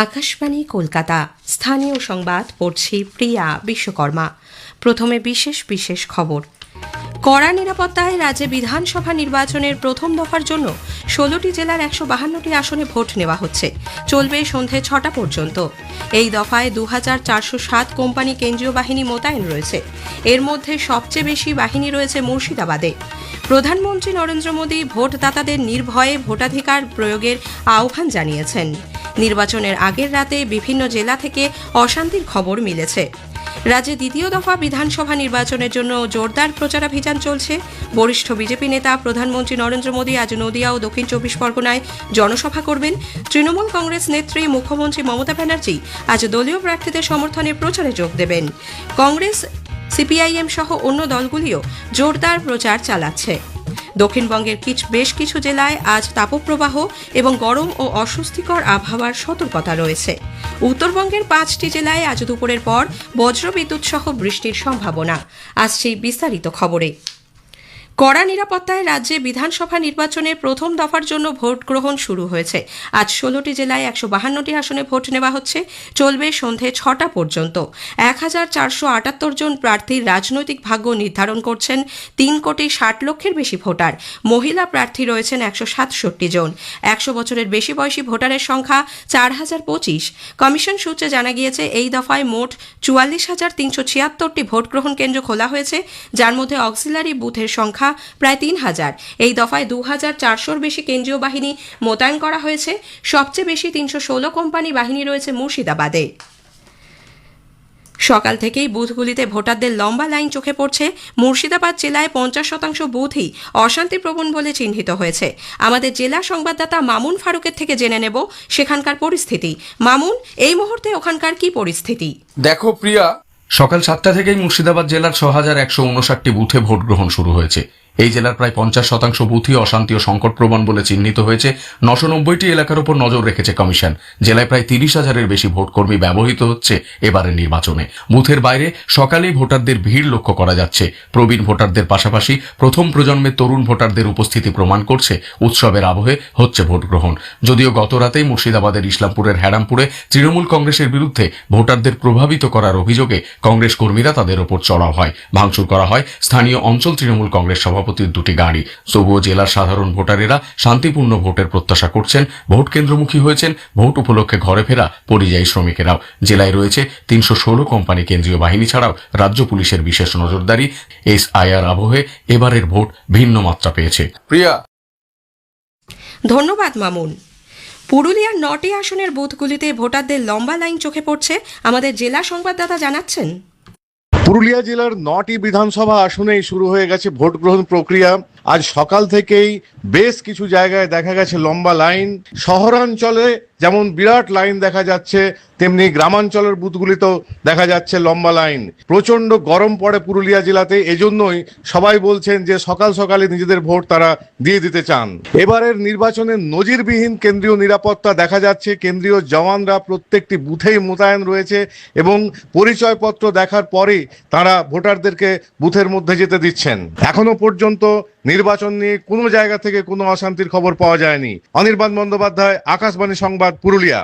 আকাশবাণী কলকাতা স্থানীয় সংবাদ পড়ছি প্রিয়া বিশ্বকর্মা। প্রথমে বিশেষ খবর। কড়া নিরাপত্তায় রাজ্যে বিধানসভা নির্বাচনের প্রথম দফার জন্য ১৬টি জেলার ১৫২টি আসনে ভোট নেওয়া হচ্ছে। চলবে সন্ধে ৬টা পর্যন্ত। এই দফায় ২৪০৭ কোম্পানি কেন্দ্রীয় বাহিনী মোতায়েন রয়েছে। এর মধ্যে সবচেয়ে বেশি বাহিনী রয়েছে মুর্শিদাবাদে। প্রধানমন্ত্রী নরেন্দ্র মোদী ভোটদাতাদের নির্ভয়ে ভোটাধিকার প্রয়োগের আহ্বান জানিয়েছেন। নির্বাচনের আগের রাতে বিভিন্ন জেলা থেকে অশান্তির খবর মিলেছে। রাজ্যে দ্বিতীয় দফা বিধানসভা নির্বাচনের জন্য জোরদার প্রচারাভিযান চলছে। বরিষ্ঠ বিজেপি নেতা প্রধানমন্ত্রী নরেন্দ্র মোদী আজ নদিয়া ও দক্ষিণ ২৪ পরগনায় জনসভা করবেন। তৃণমূল কংগ্রেস নেত্রী মুখ্যমন্ত্রী মমতা ব্যানার্জি আজ দলীয় প্রার্থীদের সমর্থনে প্রচারে যোগ দেবেন। কংগ্রেস, সিপিআইএম সহ অন্য দলগুলিও জোরদার প্রচার চালাচ্ছে। দক্ষিণবঙ্গের বেশ কিছু জেলায় আজ তাপপ্রবাহ এবং গরম ও অস্বস্তিকর আবহাওয়ার সতর্কতা রয়েছে। উত্তরবঙ্গের ৫টি জেলায় আজ দুপুরের পর বজ্রবিদ্যুৎ সহ বৃষ্টির সম্ভাবনা। আসছে বিস্তারিত খবরে। কড়া নিরাপত্তায় রাজ্যে বিধানসভা নির্বাচনের প্রথম দফার জন্য ভোট গ্রহণ শুরু হয়েছে। আজ ১৬টি জেলায় ১৫২টি আসনে ভোট নেওয়া হচ্ছে। চলবে সন্ধে ৬টা পর্যন্ত। ১,৪৭৮ জন প্রার্থীর রাজনৈতিক ভাগ্য নির্ধারণ করছেন ৩,৬০,০০,০০০ বেশি ভোটার। মহিলা প্রার্থী রয়েছেন ১৬৭ জন। ১০০ বছরের বেশি বয়সী ভোটারের সংখ্যা ৪,০২৫। কমিশন সূত্রে জানা গিয়েছে, এই দফায় মোট ৪৪,৩৭৬টি ভোট গ্রহণ কেন্দ্র খোলা হয়েছে, যার মধ্যে অক্সিলারি বুথের সংখ্যা প্রায় ৩,০০০। এই দফায় ২,৪০০-র বেশি কেন্দ্রীয় বাহিনী মোতায়েন করা হয়েছে। সবচেয়ে বেশি ৩১৬ কোম্পানি বাহিনী রয়েছে মুর্শিদাবাদে। সকাল থেকেই বুথগুলিতে ভোটারদের লম্বা লাইন চোখে পড়ছে। মুর্শিদাবাদ জেলায় ৫০% বুথই অশান্তিপ্রবণ বলে চিহ্নিত হয়েছে। আমাদের জেলা সংবাদদাতা মামুন ফারুকের থেকে জেনে নেব সেখানকার পরিস্থিতি। মামুন, এই মুহূর্তে ওখানকার কি পরিস্থিতি? দেখো প্রিয়া, সকাল ৭টা থেকেই মুর্শিদাবাদ জেলার ৬,১৫৯টি বুথে ভোট গ্রহণ শুরু হয়েছে। এই জেলার প্রায় ৫০% বুথই অশান্তি ও সংকটপ্রবণ বলে চিহ্নিত হয়েছে। ৯৯০টি এলাকার উপর নজর রেখেছে কমিশন। জেলায় প্রায় ৩০,০০০-এর বেশি ভোটকর্মী ব্যবহৃত হচ্ছে এবারের নির্বাচনে। বুথের বাইরে সকালেই ভোটারদের ভিড় লক্ষ্য করা যাচ্ছে। প্রবীণ ভোটারদের পাশাপাশি প্রথম প্রজন্মের তরুণ ভোটারদের উপস্থিতি প্রমাণ করছে উৎসবের আবহে হচ্ছে ভোট গ্রহণ। যদিও গত রাতেই মুর্শিদাবাদের ইসলামপুরের হ্যারামপুরে তৃণমূল কংগ্রেসের বিরুদ্ধে ভোটারদের প্রভাবিত করার অভিযোগে কংগ্রেস কর্মীরা তাদের ওপর চড়াও হয়। ভাঙচুর করা হয় স্থানীয় অঞ্চল তৃণমূল কংগ্রেস সভাপতির দুটি গাড়ি। তবুও জেলার সাধারণ ভোটারেরা শান্তিপূর্ণ ভোটের প্রত্যাশা করছেন। ভোট কেন্দ্রমুখী হয়েছেন। ভোট উপলক্ষে ঘরে ফেরা পরিযায়ী শ্রমিকেরাও। জেলায় রয়েছে ৩১৬ কোম্পানি কেন্দ্রীয় বাহিনী ছাড়াও রাজ্য পুলিশের বিশেষ নজরদারি। এসআইআর আবহে এবারের ভোট ভিন্ন মাত্রা পেয়েছে। প্রিয়া, ধন্যবাদ মামুন। পুরুলিয়ার ৯টি আসনের বুথগুলিতে ভোটারদের লম্বা লাইন চোখে পড়ছে। আমাদের জেলা সংবাদদাতা জানাচ্ছেন, পুরুলিয়া জেলার ৯টি বিধানসভা আসনেই শুরু হয়ে গেছে ভোট গ্রহণ প্রক্রিয়া। আজ সকাল থেকেই বেশ কিছু জায়গায় দেখা গেছে লম্বা লাইন। শহরাঞ্চলে যেমন বিরাট লাইন দেখা যাচ্ছে, তেমনি গ্রামাঞ্চলের বুথগুলিতেও দেখা যাচ্ছে লম্বা লাইন। প্রচণ্ড গরম পড়ে পুরুলিয়া জেলাতে, এজন্যই সবাই বলছেন যে সকাল সকালে নিজেদের ভোট তারা দিয়ে দিতে চান। এবারের নির্বাচনে নজিরবিহীন কেন্দ্রীয় নিরাপত্তা দেখা যাচ্ছে। কেন্দ্রীয় জওয়ানরা প্রত্যেকটি বুথেই মোতায়েন রয়েছে এবং পরিচয়পত্র দেখার পরেই তারা ভোটারদেরকে বুথের মধ্যে যেতে দিচ্ছেন। এখনো পর্যন্ত নির্বাচন নিয়ে কোনো জায়গা থেকে কোনো অশান্তির খবর পাওয়া যায়নি। অনির্বাণ বন্দ্যোপাধ্যায়, আকাশবাণী সংবাদ, পুরুলিয়া।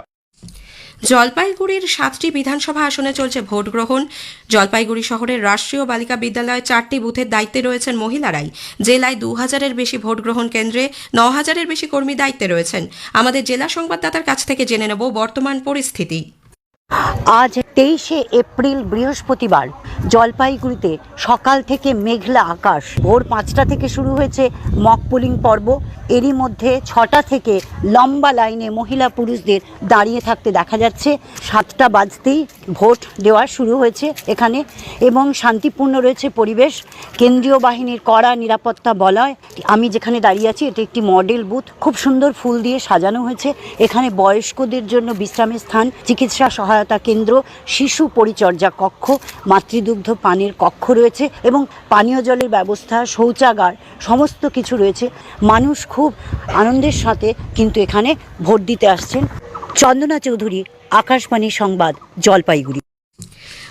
জলপাইগুড়ির 7টি বিধানসভা আসনে চলছে ভোট গ্রহণ। জলপাইগুড়ি শহরের রাষ্ট্রীয় বালিকা বিদ্যালয়ে 4টি বুথের দায়িত্বে রয়েছেন মহিলারাই। জেলায় ২,০০০-এর বেশি ভোট গ্রহণ কেন্দ্রে ৯,০০০-এর বেশি কর্মী দায়িত্বে রয়েছেন। আমাদের জেলা সংবাদদাতার কাছ থেকে জেনে নেব বর্তমান পরিস্থিতি। আজ ২৩শে এপ্রিল বৃহস্পতিবার জলপাইগুড়িতে সকাল থেকে মেঘলা আকাশ। ভোর ৫টা থেকে শুরু হয়েছে মক পোলিং পর্ব। এরই মধ্যে ৬টা থেকে লম্বা লাইনে মহিলা পুরুষদের দাঁড়িয়ে থাকতে দেখা যাচ্ছে। ৭টা বাজতেই ভোট দেওয়া শুরু হয়েছে এখানে এবং শান্তিপূর্ণ রয়েছে পরিবেশ। কেন্দ্রীয় বাহিনীর কড়া নিরাপত্তা বলয়। আমি যেখানে দাঁড়িয়ে আছি এটি একটি মডেল বুথ, খুব সুন্দর ফুল দিয়ে সাজানো হয়েছে। এখানে বয়স্কদের জন্য বিশ্রামের স্থান, চিকিৎসা সহায়তা কেন্দ্র, শিশু পরিচর্যা কক্ষ, মাতৃদুগ্ধ পানির কক্ষ রয়েছে এবং পানীয় জলের ব্যবস্থা, শৌচাগার সমস্ত কিছু রয়েছে। মানুষ খুব আনন্দের সাথে কিন্তু এখানে ভোট দিতে আসছেন। চন্দনা চৌধুরী, আকাশবাণী সংবাদ, জলপাইগুড়ি।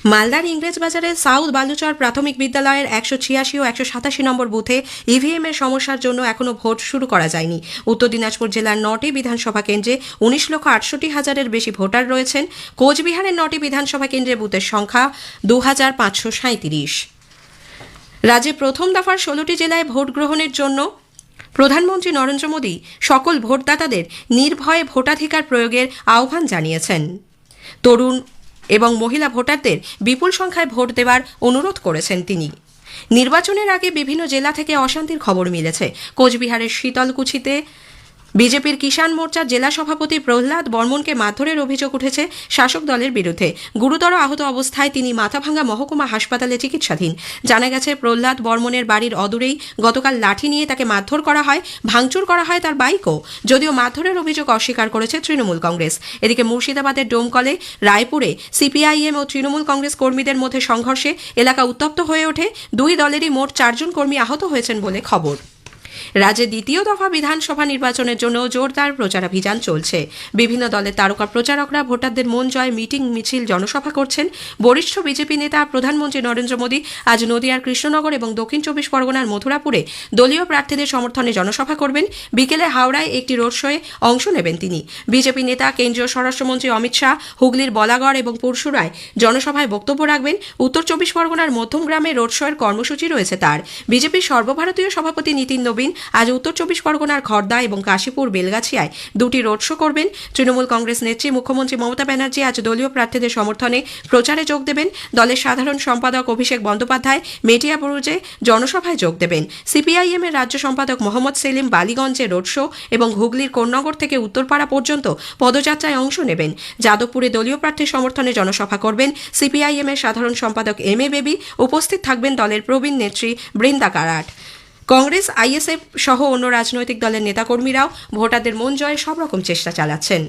মালদার ইংরেজবাজারের সাউথ বালুচর প্রাথমিক বিদ্যালয়ের 186 ও 187 নম্বর বুথে ইভিএম এর সমস্যার জন্য এখনো ভোট শুরু করা যায়নি। উত্তর দিনাজপুর জেলার 9টি বিধানসভা কেন্দ্রে 19,68,000-এর বেশি ভোটার রয়েছেন। কোচবিহারের 9টি বিধানসভা কেন্দ্রে বুথের সংখ্যা 2,537। রাজ্যে প্রথম দফার 16টি জেলায় ভোট গ্রহণের জন্য প্রধানমন্ত্রী নরেন্দ্র মোদী সকল ভোটদাতাদের নির্ভয়ে ভোটাধিকার প্রয়োগের আহ্বান জানিয়েছেন। তরুণ এবং মহিলা ভোটারদের বিপুল সংখ্যায় ভোট দেওয়ার অনুরোধ করেছেন তিনি। নির্বাচনের আগে বিভিন্ন জেলা থেকে অশান্তির খবর মিলেছে। কোচবিহারের শীতলকুচিতে বিজেপির কিষাণ মোর্চার জেলা সভাপতি প্রহ্লাদ বর্মনকে মারধরের অভিযোগ উঠেছে শাসক দলের বিরুদ্ধে। গুরুতর আহত অবস্থায় তিনি মাথাভাঙ্গা মহকুমা হাসপাতালে চিকিৎসাধীন। জানা গেছে, প্রহ্লাদ বর্মনের বাড়ির অদূরেই গতকাল লাঠি নিয়ে তাকে মারধর করা হয়, ভাঙচুর করা হয় তার বাইকও। যদিও মারধরের অভিযোগ অস্বীকার করেছে তৃণমূল কংগ্রেস। এদিকে মুর্শিদাবাদের ডোমকলে, রায়পুরে সিপিআইএম ও তৃণমূল কংগ্রেস কর্মীদের মধ্যে সংঘর্ষে এলাকা উত্তপ্ত হয়ে ওঠে। দুই দলেরই মোট 4 জন কর্মী আহত হয়েছেন বলে খবর। রাজ্যে দ্বিতীয় দফা বিধানসভা নির্বাচনের জন্য জোরদার প্রচারাভিযান চলছে। বিভিন্ন দলের তারকা প্রচারকরা ভোটারদের মন জয় মিটিং, মিছিল, জনসভা করছেন। বরিষ্ঠ বিজেপি নেতা প্রধানমন্ত্রী নরেন্দ্র মোদী আজ নদিয়ার কৃষ্ণনগর এবং দক্ষিণ 24 পরগনার মথুরাপুরে দলীয় প্রার্থীদের সমর্থনে জনসভা করবেন। বিকেলে হাওড়ায় একটি রোড শোয়ে অংশ নেবেন তিনি। বিজেপি নেতা কেন্দ্রীয় স্বরাষ্ট্রমন্ত্রী অমিত শাহ হুগলির বলাগড় এবং পুরসুরায় জনসভায় বক্তব্য রাখবেন। উত্তর 24 পরগনার মধ্যমগ্রামে রোড শোয়ের কর্মসূচি রয়েছে তার। বিজেপির সর্বভারতীয় সভাপতি নীতিন নবীন আজ উত্তর 24 পরগনার খড়দা এবং কাশীপুর বেলগাছিয়ায় দুটি রোড শো করবেন। তৃণমূল কংগ্রেস নেত্রী মুখ্যমন্ত্রী মমতা ব্যানার্জি আজ দলীয় প্রার্থীদের সমর্থনে প্রচারে যোগ দেবেন। দলের সাধারণ সম্পাদক অভিষেক বন্দ্যোপাধ্যায় মেটিয়াবুরুজে জনসভায় যোগ দেবেন। সিপিআইএম এর রাজ্য সম্পাদক মোহাম্মদ সেলিম বালিগঞ্জে রোড শো এবং হুগলির কোন্নগর থেকে উত্তরপাড়া পর্যন্ত পদযাত্রায় অংশ নেবেন। যাদবপুরে দলীয় প্রার্থীর সমর্থনে জনসভা করবেন সিপিআইএম এর সাধারণ সম্পাদক এম এ বেবি। উপস্থিত থাকবেন দলের প্রবীণ নেত্রী বৃন্দা কারাট। কংগ্রেস, আইএসএফ সহ অন্য রাজনৈতিক দলের নেতাকর্মীরাও ভোটারদের মন জয়ে সব রকম চেষ্টা চালাচ্ছেন।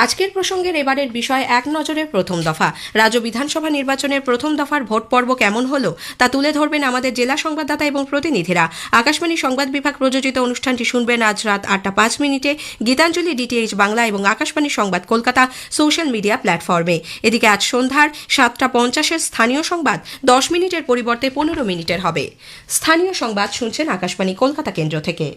আজকের প্রসঙ্গের এবারের বিষয় এক নজরে প্রথম দফা। রাজ্য বিধানসভা নির্বাচনের প্রথম দফার ভোট পর্ব কেমন হলো তা তুলে ধরবেন আমাদের জেলা সংবাদদাতা এবং প্রতিনিধিরা। আকাশবাণী সংবাদ বিভাগ প্রযোজিত অনুষ্ঠানটি শুনবেন আজ রাত 8:05 গীতাঞ্জলি ডিটিএইচ বাংলা এবং আকাশবাণী সংবাদ কলকাতা সোশ্যাল মিডিয়া প্ল্যাটফর্মে। এদিকে আজ সন্ধ্যার 7:50 স্থানীয় সংবাদ 10 মিনিটের পরিবর্তে 15 মিনিটের হবে। স্থানীয় সংবাদ শুনছেন আকাশবাণী কলকাতা কেন্দ্র থেকে।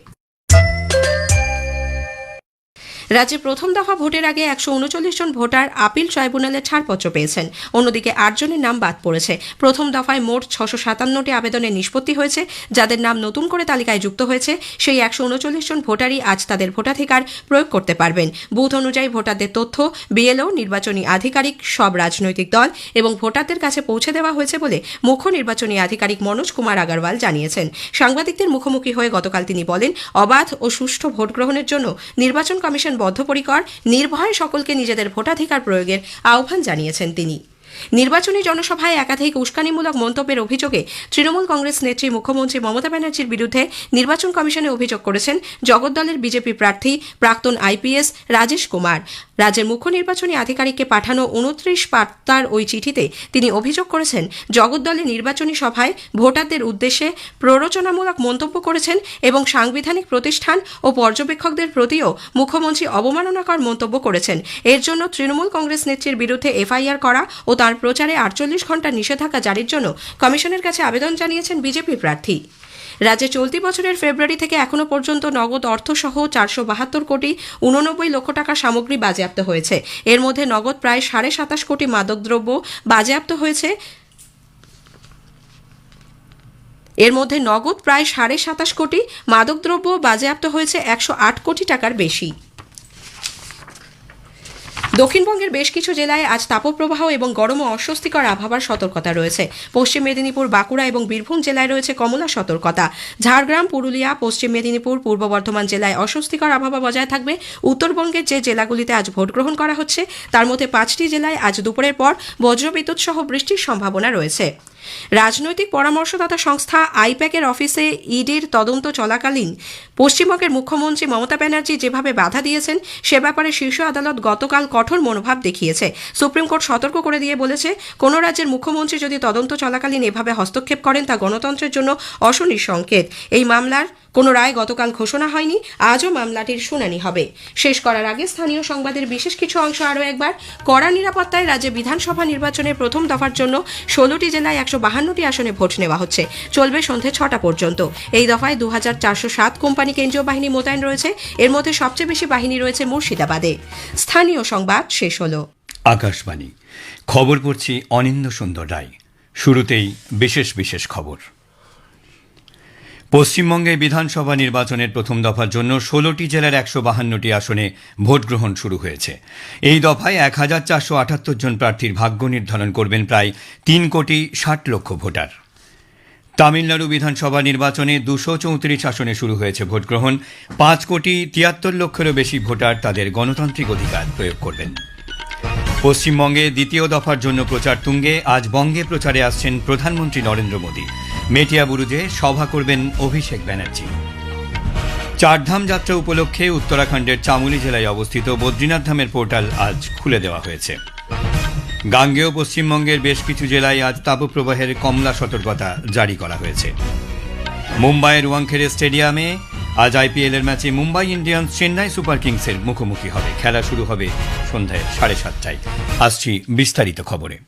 রাজ্যে প্রথম দফা ভোটের আগে 139 জন ভোটার আপিল ট্রাইব্যুনালে ছাড়পত্র পেয়েছেন। অন্যদিকে 8 জনের নাম বাদ পড়েছে। প্রথম দফায় মোট 657টি আবেদনের নিষ্পত্তি হয়েছে। যাদের নাম নতুন করে তালিকায় যুক্ত হয়েছে সেই 139 জন ভোটারই আজ তাদের ভোটাধিকার প্রয়োগ করতে পারবেন। বুথ অনুযায়ী ভোটারদের তথ্য বিএলও, নির্বাচনী আধিকারিক, সব রাজনৈতিক দল এবং ভোটারদের কাছে পৌঁছে দেওয়া হয়েছে বলে মুখ্য নির্বাচনী আধিকারিক মনোজ কুমার আগরওয়াল জানিয়েছেন। সাংবাদিকদের মুখোমুখি হয়ে গতকাল তিনি বলেন, অবাধ ও সুষ্ঠু ভোট গ্রহণের জন্য নির্বাচন কমিশন বদ্ধপরিকর। নির্ভয়ে সকলকে নিজেদের ভোটাধিকার প্রয়োগের আহ্বান জানিয়েছেন তিনি। নির্বাচনী জনসভায় একাধিক উস্কানিমূলক মন্তব্যের অভিযোগে তৃণমূল কংগ্রেস নেত্রী মুখ্যমন্ত্রী মমতা ব্যানার্জির বিরুদ্ধে নির্বাচন কমিশনে অভিযোগ করেছেন জগদ্দলের বিজেপি প্রার্থী প্রাক্তন আইপিএস রাজেশ কুমার। রাজ্যের মুখ্য নির্বাচনী আধিকারিককে পাঠানো 29 পাতার ওই চিঠিতে তিনি অভিযোগ করেছেন জগদ্দলে নির্বাচনী সভায় ভোটারদের উদ্দেশ্যে প্ররোচনামূলক মন্তব্য করেছেন এবং সাংবিধানিক প্রতিষ্ঠান ও পর্যবেক্ষকদের প্রতিও মুখ্যমন্ত্রী অবমাননাকর মন্তব্য করেছেন। এর জন্য তৃণমূল কংগ্রেস নেত্রীর বিরুদ্ধে এফআইআর করা ও তার প্রচারে 48 ঘণ্টা নিষেধাজ্ঞা জারির জন্য কমিশনের কাছে আবেদন জানিয়েছেন বিজেপি প্রার্থী। রাজ্যে চলতি বছরের ফেব্রুয়ারি থেকে এখনো পর্যন্ত নগদ অর্থসহ 472 কোটি 89 লক্ষ টাকা সামগ্রী বাজেয়াপ্ত হয়েছে। এর মধ্যে নগদ প্রায় 27.5 কোটি মাদকদ্রব্য বাজেয়াপ্ত হয়েছে। 108 কোটি টাকার বেশি। দক্ষিণবঙ্গের বেশ কিছু জেলায় আজ তাপপ্রবাহ এবং গরম ও অস্বস্তিকর আবহাওয়ার সতর্কতা রয়েছে। পশ্চিম মেদিনীপুর, বাঁকুড়া এবং বীরভূম জেলায় রয়েছে কমলা সতর্কতা। ঝাড়গ্রাম, পুরুলিয়া, পশ্চিম মেদিনীপুর, পূর্ব বর্ধমান জেলায় অস্বস্তিকর আবহাওয়া বজায় থাকবে। উত্তরবঙ্গের যে জেলাগুলিতে আজ ভোট গ্রহণ করা হচ্ছে তার মধ্যে 5টি জেলায় আজ দুপুরের পর বজ্রবিদ্যুৎ সহ বৃষ্টির সম্ভাবনা রয়েছে। রাজনৈতিক পরামর্শদাতা সংস্থা আইপ্যাকের অফিসে ইডির তদন্ত চলাকালীন পশ্চিমবঙ্গের মুখ্যমন্ত্রী মমতা ব্যানার্জি যেভাবে বাধা দিয়েছেন সে ব্যাপারে শীর্ষ আদালত গতকাল কঠোর মনোভাব দেখিয়েছে। সুপ্রিম কোর্ট সতর্ক করে দিয়ে বলেছে, কোন রাজ্যের মুখ্যমন্ত্রী যদি তদন্ত চলাকালীন এভাবে হস্তক্ষেপ করেন তা গণতন্ত্রের জন্য অশনির সংকেত। এই মামলার কোনো রায় গতকাল ঘোষণা হয়নি, আজও মামলাটির শুনানি হবে। শেষ করার আগে স্থানীয় সংবাদের বিশেষ কিছু অংশ আরও একবার। কড়া নিরাপত্তায় রাজ্যে বিধানসভা নির্বাচনের প্রথম দফার জন্য 16টি জেলায় 152টি আসনে ভোট নেওয়া হচ্ছে। চলবে সন্ধে 6টা পর্যন্ত। এই দফায় 2407 কোম্পানি কেন্দ্রীয় বাহিনী মোতায়েন রয়েছে। এর মধ্যে সবচেয়ে বেশি বাহিনী রয়েছে মুর্শিদাবাদে। স্থানীয় সংবাদ শেষ হলো। আকাশবাণী খবর পড়ছি অনিন্দ সুন্দর রায়। শুরুতেই বিশেষ বিশেষ খবর। পশ্চিমবঙ্গে বিধানসভা নির্বাচনের প্রথম দফার জন্য 16টি জেলার 152টি আসনে ভোট গ্রহণ শুরু হয়েছে। এই দফায় 1478 জন প্রার্থীর ভাগ্য নির্ধারণ করবেন প্রায় 3,60,00,000 ভোটার। তামিলনাড়ু বিধানসভা নির্বাচনে 234 আসনে শুরু হয়েছে ভোট গ্রহণ। 5,73,00,000-এরও বেশি ভোটার তাদের গণতান্ত্রিক অধিকার প্রয়োগ করবেন। পশ্চিমবঙ্গে দ্বিতীয় দফার জন্য প্রচার তুঙ্গে। আজ বঙ্গে প্রচারে আসছেন প্রধানমন্ত্রী নরেন্দ্র মোদী। মেটিয়াবুরুজে সভা করবেন অভিষেক ব্যানার্জি। চারধাম যাত্রা উপলক্ষে উত্তরাখণ্ডের চামুলি জেলায় অবস্থিত বদ্রীনাথ ধামের পোর্টাল আজ খুলে দেওয়া হয়েছে। গাঙ্গেয় পশ্চিমবঙ্গের বেশ কিছু জেলায় আজ তাপপ্রবাহের কমলা সতর্কতা জারি করা হয়েছে। মুম্বাইয়ের ওয়াংখেড়ে স্টেডিয়ামে আজ আইপিএলের ম্যাচে মুম্বাই ইন্ডিয়ান্স চেন্নাই সুপার কিংসের মুখোমুখি হবে। খেলা শুরু হবে সন্ধ্যায় 7:30টায়। আসছি বিস্তারিত খবরে।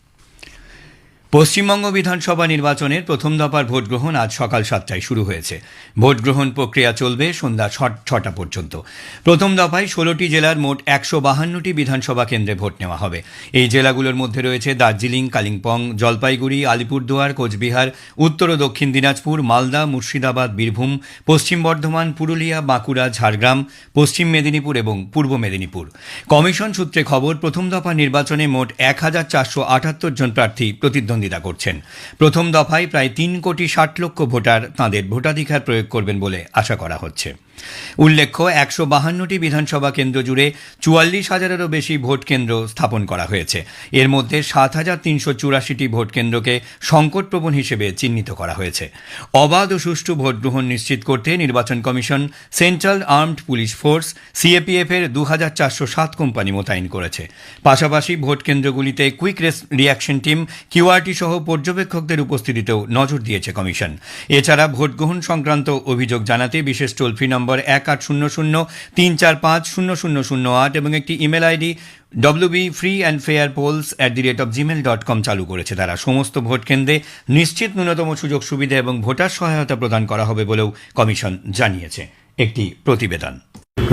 পশ্চিমবঙ্গ বিধানসভা নির্বাচনের প্রথম দফার ভোট গ্রহণ আজ সকাল 7টায় শুরু হয়েছে। ভোট গ্রহণ প্রক্রিয়া চলবে সন্ধ্যা 6টা পর্যন্ত। প্রথম দফায় 16টি জেলার মোট 152টি বিধানসভা কেন্দ্রে ভোট নেওয়া হবে। এই জেলাগুলোর মধ্যে রয়েছে দার্জিলিং, কালিম্পং, জলপাইগুড়ি, আলিপুরদুয়ার, কোচবিহার, উত্তর ও দক্ষিণ দিনাজপুর, মালদা, মুর্শিদাবাদ, বীরভূম, পশ্চিম বর্ধমান, পুরুলিয়া, বাঁকুড়া, ঝাড়গ্রাম, পশ্চিম মেদিনীপুর এবং পূর্ব মেদিনীপুর। কমিশন সূত্রে খবর, প্রথম দফা নির্বাচনে মোট 1478 জন প্রার্থী প্রতিদ্বন্দ্বিতা করছেন। প্রথম দফায় প্রায় 3,60,00,000 ভোটার তাঁদের ভোটাধিকার প্রয়োগ করবেন বলে আশা করা হচ্ছে। উল্লেখ্য, 152টি বিধানসভা কেন্দ্র জুড়ে 44,000-এরও বেশি ভোট কেন্দ্র স্থাপন করা হয়েছে। এর মধ্যে 7,384টি ভোট কেন্দ্রকে সংকটপ্রবণ হিসেবে চিহ্নিত করা হয়েছে। অবাধ ও সুষ্ঠু ভোট গ্রহণ নিশ্চিত করতে নির্বাচন commission central armed police force সিএপিএফ-এর 2,407 কোম্পানি মোতায়েন করেছে। পাশাপাশি ভোট কেন্দ্রগুলিতে কুইক রিয়াকশন টিম, কিউআরটি সহ পর্যবেক্ষকদের উপস্থিতিতেও নজর দিয়েছে কমিশন। এছাড়া ভোট গ্রহণ সংক্রান্ত অভিযোগ জানাতে বিশেষ টোল ফ্রি নম্বর 1800-345-0008 এবং একটি ইমেল আইডি wbfreeandfairpolls@gmail.com চালু করেছে তারা। সমস্ত ভোট কেন্দ্রে নিশ্চিত ন্যূনতম সুযোগ সুবিধা এবং ভোটার সহায়তা প্রদান করা হবে বলেও কমিশন জানিয়েছে। একটি প্রতিবেদন।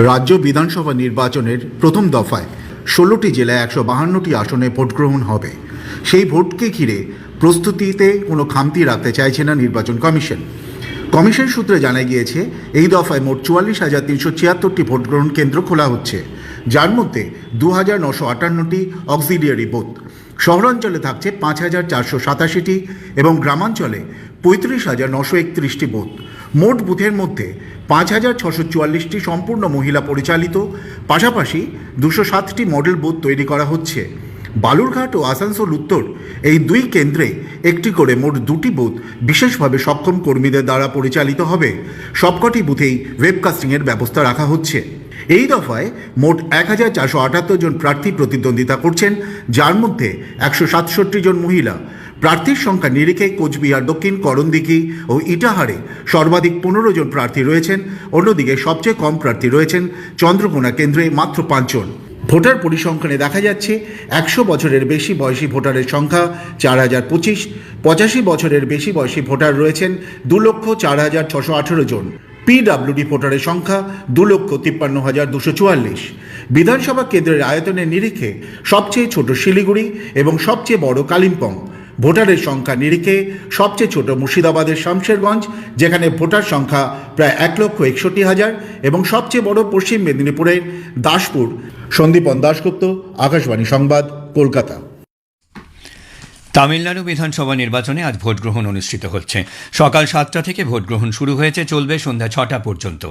রাজ্য বিধানসভা নির্বাচনের প্রথম দফায় 16টি জেলায় 152টি আসনে ভোট গ্রহণ হবে। সেই ভোটকে ঘিরে প্রস্তুতিতে কোনো খামতি রাখতে চাইছে না নির্বাচন কমিশন। কমিশন সূত্রে জানা গিয়েছে, এই দফায় মোট 44,376টি ভোট গ্রহণ কেন্দ্র খোলা হচ্ছে, যার মধ্যে 2,958টি অক্সিলিয়ারি বুথ। শহরাঞ্চলে থাকছে 5,487টি এবং গ্রামাঞ্চলে 35,931টি বুথ। মোট বুথের মধ্যে 5,644টি সম্পূর্ণ মহিলা পরিচালিত, পাশাপাশি 207টি মডেল বুথ তৈরি করা হচ্ছে। বালুরঘাট ও আসানসোল উত্তর এই দুই কেন্দ্রে একটি করে মোট 2টি বুথ বিশেষভাবে সক্ষম কর্মীদের দ্বারা পরিচালিত হবে। সবকটি বুথেই ওয়েবকাস্টিংয়ের ব্যবস্থা রাখা হচ্ছে। এই দফায় মোট 1,478 জন প্রার্থী প্রতিদ্বন্দ্বিতা করছেন, যার মধ্যে 167 জন মহিলা। প্রার্থীর সংখ্যা নিরিখে কোচবিহার দক্ষিণ, করণদিঘি ও ইটাহারে সর্বাধিক 15 জন প্রার্থী রয়েছেন। অন্যদিকে সবচেয়ে কম প্রার্থী রয়েছেন চন্দ্রকোনা কেন্দ্রে, মাত্র 5 জন। ভোটার পরিসংখ্যানে দেখা যাচ্ছে 100 বছরের বেশি বয়সী ভোটারের সংখ্যা 4,025। 85 বছরের বেশি বয়সী ভোটার রয়েছেন 2,04,618 জন। পিডব্লিউডি ভোটারের সংখ্যা 2,53,244। বিধানসভা কেন্দ্রের আয়তনের নিরিখে সবচেয়ে ছোট শিলিগুড়ি এবং সবচেয়ে বড় কালিম্পং। ভোটারের সংখ্যা নিরিখে সবচেয়ে ছোট মুর্শিদাবাদের শামশেরগঞ্জ, যেখানে ভোটার সংখ্যা প্রায় 1,61,000 এবং সবচেয়ে বড় পশ্চিম মেদিনীপুরের দাসপুর। সন্দীপন দাশগুপ্ত, আকাশবাণী সংবাদ, কলকাতা। তামিলনাড়ু বিধানসভা নির্বাচনে আজ ভোট গ্রহণ অনুষ্ঠিত হচ্ছে। সকাল 7টা থেকে ভোট গ্রহণ শুরু হয়েছে, চলবে সন্ধ্যা 6টা পর্যন্ত।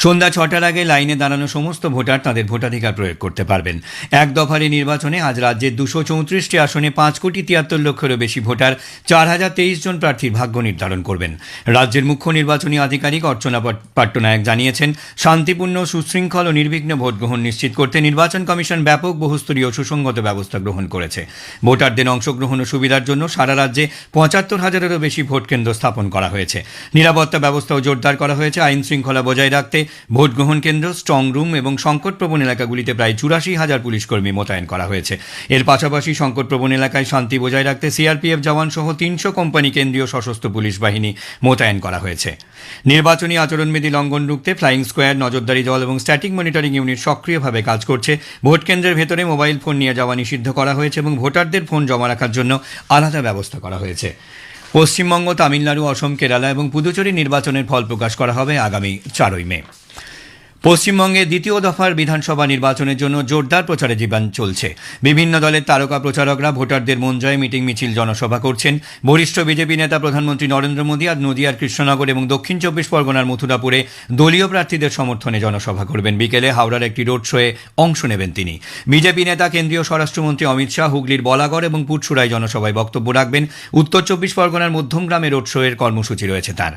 সন্ধ্যা 6টার আগে লাইনে দাঁড়ানো সমস্ত ভোটার তাদের ভোটাধিকার প্রয়োগ করতে পারবেন। এক দফার এই নির্বাচনে আজ রাজ্যের 234টি আসনে 5,73,00,000-এরও বেশি ভোটার 4,023 জন প্রার্থীর ভাগ্য নির্ধারণ করবেন। রাজ্যের মুখ্য নির্বাচনী আধিকারিক অর্চনা পট্টনায়ক জানিয়েছেন, শান্তিপূর্ণ, সুশৃঙ্খল ও নির্বিঘ্ন ভোট গ্রহণ নিশ্চিত করতে নির্বাচন কমিশন ব্যাপক বহুস্তরীয় সুসংগত ব্যবস্থা গ্রহণ করেছে। ভোটারদের অংশগ্রহণ ও সুবিধা সুবিধার জন্য সারা রাজ্যে ৭৫,০০০-এরও বেশি ভোট কেন্দ্র স্থাপন করা হয়েছে। নিরাপত্তা ব্যবস্থাও জোরদার করা হয়েছে। আইন শৃঙ্খলা বজায় রাখতে ভোট গ্রহণ কেন্দ্র, স্ট্রং রুম এবং সংকটপ্রবণ এলাকাগুলিতে প্রায় ৮৪,০০০ পুলিশ কর্মী মোতায়েন করা হয়েছে। এর পাশাপাশি সংকটপ্রবণ এলাকায় শান্তি বজায় রাখতে সিআরপিএফ জওয়ান সহ ৩০০ কোম্পানি কেন্দ্রীয় সশস্ত্র পুলিশ বাহিনী মোতায়েন করা হয়েছে। নির্বাচনী আচরণবিধি লঙ্ঘন রুখতে ফ্লাইং স্কোয়াড, নজরদারি দল এবং স্ট্যাটিক মনিটরিং ইউনিট সক্রিয়ভাবে কাজ করছে। ভোট কেন্দ্রের ভেতরে মোবাইল ফোন নিয়ে যাওয়া নিষিদ্ধ করা হয়েছে এবং ভোটারদের ফোন জমা রাখার জন্য আলাদা ব্যবস্থা করা হয়েছে। পশ্চিমবঙ্গ, তামিলনাড়ু, অসম, কেরালা এবং পুদুচেরি নির্বাচনের ফল প্রকাশ করা হবে আগামী ৪ই মে। পশ্চিমবঙ্গে দ্বিতীয় দফার বিধানসভা নির্বাচনের জন্য জোরদার প্রচারে জীবন চলছে। বিভিন্ন দলের তারকা প্রচারকরা ভোটারদের মন জয়ে মিটিং মিছিল জনসভা করছেন। বরিষ্ঠ বিজেপি নেতা প্রধানমন্ত্রী নরেন্দ্র মোদী আজ নদিয়ার কৃষ্ণনগর এবং দক্ষিণ ২৪ পরগনার মথুরাপুরে দলীয় প্রার্থীদের সমর্থনে জনসভা করবেন। বিকেলে হাওড়ার একটি রোড শোয়ে অংশ নেবেন তিনি। বিজেপি নেতা কেন্দ্রীয় স্বরাষ্ট্রমন্ত্রী অমিত শাহ হুগলির বলাগড় এবং পুটসুরায় জনসভায় বক্তব্য রাখবেন। উত্তর ২৪ পরগনার মধ্যমগ্রামে রোড শোয়ের কর্মসূচি রয়েছে তার।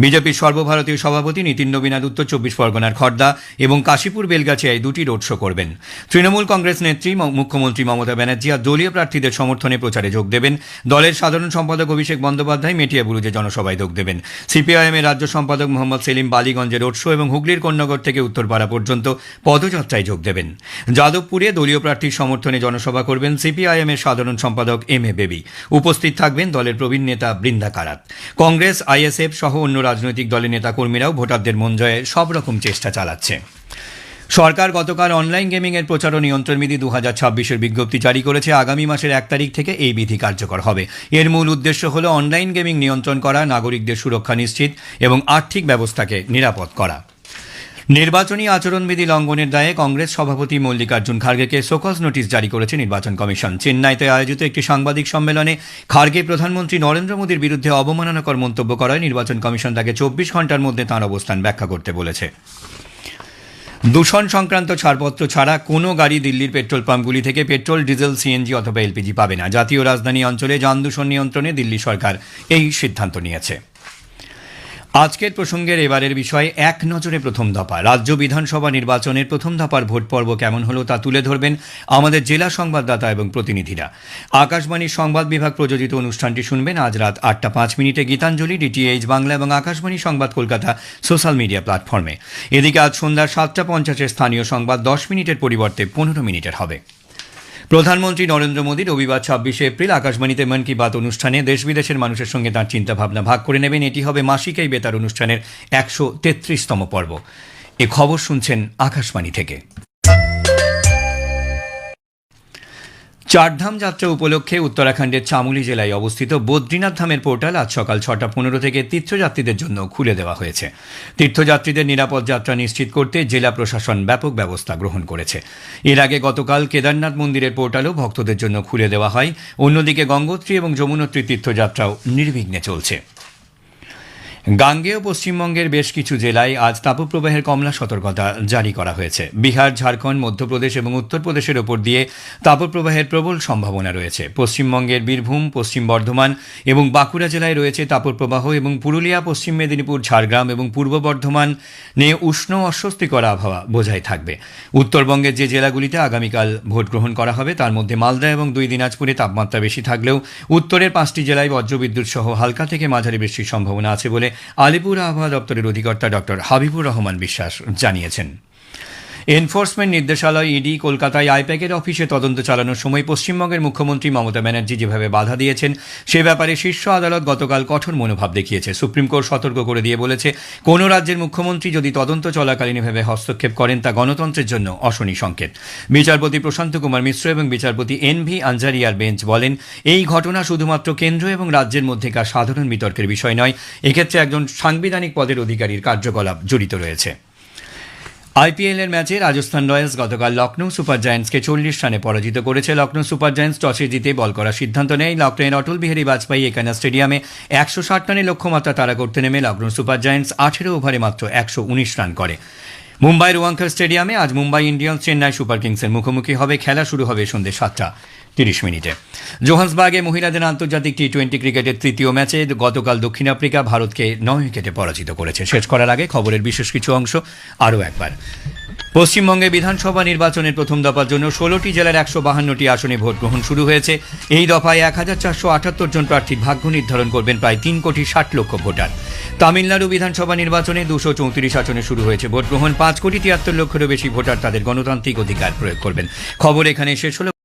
বিজেপির সর্বভারতীয় সভাপতি নীতিন নবীনাথ উত্তর ২৪ পরগনার খড়দা এবং কাশীপুর বেলগাছিয়ায় দুটি রোড শো করবেন। তৃণমূল কংগ্রেস নেত্রী মুখ্যমন্ত্রী মমতা ব্যানার্জি আর দলীয় প্রার্থীদের সমর্থনে প্রচারে যোগ দেবেন। দলের সাধারণ সম্পাদক অভিষেক বন্দ্যোপাধ্যায় মেটিয়াবুরুজে জনসভায় যোগ দেবেন। সিপিআইএমের রাজ্য সম্পাদক মোহাম্মদ সেলিম বালিগঞ্জে রোড শো এবং হুগলির কন্যাগড় থেকে উত্তরপাড়া পর্যন্ত পদযাত্রায় যোগ দেবেন। যাদবপুরে দলীয় প্রার্থীর সমর্থনে জনসভা করবেন সিপিআইএমের সাধারণ সম্পাদক এম এ বেবি। উপস্থিত থাকবেন দলের প্রবীণ নেতা বৃন্দা কারাত। কংগ্রেস, আইএসএফ সহ অন্য রাজনৈতিক দলের নেতাকর্মীরাও ভোটারদের মন জয়ে সব রকম চেষ্টা চালাচ্ছে। সরকার গতকাল অনলাইন গেমিংয়ের প্রচার ও নিয়ন্ত্রণ বিধি ২০২৬-এর বিজ্ঞপ্তি জারি করেছে। আগামী মাসের ১ তারিখ থেকে এই বিধি কার্যকর হবে। এর মূল উদ্দেশ্য হল অনলাইন গেমিং নিয়ন্ত্রণ করা, নাগরিকদের সুরক্ষা নিশ্চিত এবং আর্থিক ব্যবস্থাকে নিরাপদ করা। নির্বাচনী আচরণবিধি লঙ্ঘনের দায়ে কংগ্রেস সভাপতি মল্লিকার্জুন খার্গেকে শোকজ নোটিশ জারি করেছে নির্বাচন কমিশন। চেন্নাইতে আয়োজিত একটি সাংবাদিক সম্মেলনে খার্গে প্রধানমন্ত্রী নরেন্দ্র মোদীর বিরুদ্ধে অবমাননাকর মন্তব্য করায় নির্বাচন কমিশন তাকে ২৪ ঘন্টার মধ্যে তাঁর অবস্থান ব্যাখ্যা করতে বলেছে। দূষণ সংক্রান্ত ছাড়পত্র ছাড়া কোনো গাড়ি দিল্লির পেট্রোল পাম্পগুলি থেকে পেট্রোল, ডিজেল, সিএনজি অথবা এলপিজি পাবে না। জাতীয় রাজধানী অঞ্চলে যান দূষণ নিয়ন্ত্রণে দিল্লি সরকার এই সিদ্ধান্ত নিয়েছে। আজকের প্রসঙ্গের এবারের বিষয় এক নজরে প্রথম দফা। রাজ্য বিধানসভা নির্বাচনের প্রথম দফার ভোট পর্ব কেমন হলো তা তুলে ধরবেন আমাদের জেলা সংবাদদাতা এবং প্রতিনিধিরা। আকাশবাণীর সংবাদ বিভাগ প্রযোজিত অনুষ্ঠানটি শুনবেন আজ রাত ৮টা ৫ গীতাঞ্জলি, ডিটিএইচ বাংলা এবং আকাশবাণী সংবাদ কলকাতা সোশ্যাল মিডিয়া প্ল্যাটফর্মে। এদিকে আজ সন্ধ্যা ৭টা ৫০ স্থানীয় সংবাদ ১০ মিনিটের পরিবর্তে ১৫ মিনিটের হবে। প্রধানমন্ত্রী নরেন্দ্র মোদী রবিবার ২৬শে এপ্রিল আকাশবাণীতে মন কি বাত অনুষ্ঠানে দেশ বিদেশের মানুষের সঙ্গে তাঁর চিন্তাভাবনা ভাগ করে নেবেন। এটি হবে মাসিক এই বেতার অনুষ্ঠানের ১৩৩তম পর্ব। এ খবর শুনছেন আকাশবাণী থেকে। চারধাম যাত্রা উপলক্ষে উত্তরাখণ্ডের চামুলি জেলায় অবস্থিত বদ্রীনাথ ধামের পোর্টাল আজ সকাল ৬টা ১৫ থেকে তীর্থযাত্রীদের জন্য খুলে দেওয়া হয়েছে। তীর্থযাত্রীদের নিরাপদ যাত্রা নিশ্চিত করতে জেলা প্রশাসন ব্যাপক ব্যবস্থা গ্রহণ করেছে। এর আগে গতকাল কেদারনাথ মন্দিরের পোর্টালও ভক্তদের জন্য খুলে দেওয়া হয়। অন্যদিকে গঙ্গোত্রী এবং যমুনোত্রী তীর্থযাত্রাও নির্বিঘ্নে চলছে। গাঙ্গেয় পশ্চিমবঙ্গের বেশ কিছু জেলায় আজ তাপপ্রবাহের কমলা সতর্কতা জারি করা হয়েছে। বিহার, ঝাড়খণ্ড, মধ্যপ্রদেশ এবং উত্তরপ্রদেশের ওপর দিয়ে তাপপ্রবাহের প্রবল সম্ভাবনা রয়েছে। পশ্চিমবঙ্গের বীরভূম, পশ্চিম বর্ধমান এবং বাঁকুড়া জেলায় রয়েছে তাপপ্রবাহ এবং পুরুলিয়া, পশ্চিম মেদিনীপুর, ঝাড়গ্রাম এবং পূর্ব বর্ধমান নিয়ে উষ্ণ অস্বস্তিকর আবহাওয়া বজায় থাকবে। উত্তরবঙ্গের যে জেলাগুলিতে আগামীকাল ভোট গ্রহণ করা হবে তার মধ্যে মালদা এবং ২ দিনাজপুরে তাপমাত্রা বেশি থাকলেও উত্তরের 5টি জেলায় বজ্রবিদ্যুৎ সহ হালকা থেকে মাঝারি বৃষ্টির সম্ভাবনা আছে বলে আলিপুর আবহাওয়া দপ্তরের অধিকর্তা ডক্টর হাবিবুর রহমান বিশ্বাস জানিয়েছেন। এনফোর্সমেন্ট নির্দেশালয় ইডি কলকাতায় আইপ্যাকের অফিসে তদন্ত চালানোর সময় পশ্চিমবঙ্গের মুখ্যমন্ত্রী মমতা ব্যানার্জি যেভাবে বাধা দিয়েছেন সে ব্যাপারে শীর্ষ আদালত গতকাল কঠোর মনোভাব দেখিয়েছে। সুপ্রিম কোর্ট সতর্ক করে দিয়ে বলেছে, কোনো রাজ্যের মুখ্যমন্ত্রী যদি তদন্ত চলাকালীন এভাবে হস্তক্ষেপ করেন তা গণতন্ত্রের জন্য অশনি সংকেত। বিচারপতি প্রশান্ত কুমার মিশ্র এবং বিচারপতি এন.ভি. আনজারিয়ার বেঞ্চ বলেন, এই ঘটনা শুধুমাত্র কেন্দ্র এবং রাজ্যের মধ্যেকার সাধারণ বিতর্কের বিষয় নয়, এক্ষেত্রে একজন সাংবিধানিক পদের অধিকারীর কার্যকলাপ জড়িত রয়েছে। আইপিএলের ম্যাচে রাজস্থান রয়্যালস গতকাল লখনৌ সুপার জায়ান্টসকে ৪০ রানে পরাজিত করেছে। লখনৌ সুপার জায়ান্টস টসে জিতে বল করার সিদ্ধান্ত নেয়। লখনৌয়ের অটল বিহারী বাজপেয়ী একানা স্টেডিয়ামে ১৬০ রানের লক্ষ্যমাত্রা তাড়া করতে নেমে লখনৌ সুপার জায়ান্টস ১৮ ওভারে মাত্র ১১৯ রান করে। মুম্বাইয়ের ওয়াংখেড়ে স্টেডিয়ামে আজ মুম্বাই ইন্ডিয়ান্স চেন্নাই সুপার কিংসের মুখোমুখি হবে। খেলা শুরু হবে সন্ধ্যে ৭টা ৩০ জোহান্সবার্গে মহিলাদের আন্তর্জাতিক টি-20 ক্রিকেটের তৃতীয় ম্যাচে গতকাল দক্ষিণ আফ্রিকা ভারতকে ৯ উইকেটে পরাজিত করেছে। শেষ করার আগে খবরের বিশেষ কিছু অংশ আরও একবার। পশ্চিমবঙ্গে বিধানসভা নির্বাচনের প্রথম দফার জন্য 16টি জেলার 152টি আসনে ভোট গ্রহণ শুরু হয়েছে। এই দফায় 1478 জন প্রার্থীর ভাগ্য নির্ধারণ করবেন প্রায় 3,60,00,000 ভোটার। তামিলনাড়ু বিধানসভা নির্বাচনে 234 আসনে শুরু হয়েছে ভোট গ্রহণ। 5,73,00,000-এরও বেশি ভোটার তাদের গণতান্ত্রিক অধিকার প্রয়োগ করবেন। খবর এখানে শেষ হলো।